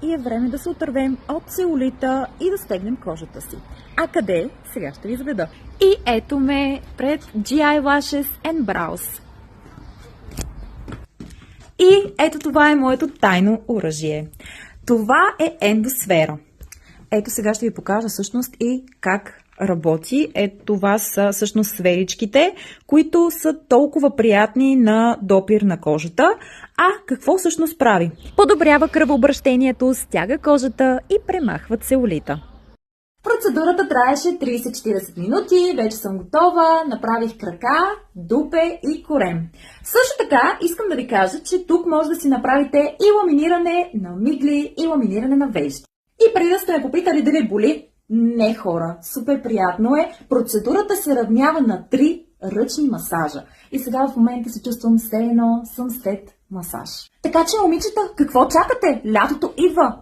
и е време да се отървем от целулита и да стегнем кожата си. А къде? Сега ще ви заведа. И ето ме пред GI Lashes and Brows. И ето това е моето тайно оръжие. Това е ендосфера. Ето сега ще ви покажа всъщност и как работи. Ето това са всъщност сферичките, които са толкова приятни на допир на кожата. А какво всъщност прави? Подобрява кръвообращението, стяга кожата и премахва целулита. Процедурата траеше 30-40 минути, вече съм готова, направих крака, дупе и корем. Също така искам да ви кажа, че тук може да си направите и ламиниране на мигли, и ламиниране на вежди. И преди да сте ме попитали дали боли, не хора, супер приятно е. Процедурата се равнява на 3 ръчни масажа. И сега в момента се чувствам все едно съм след масаж. Така че, момичета, какво чакате? Лятото идва!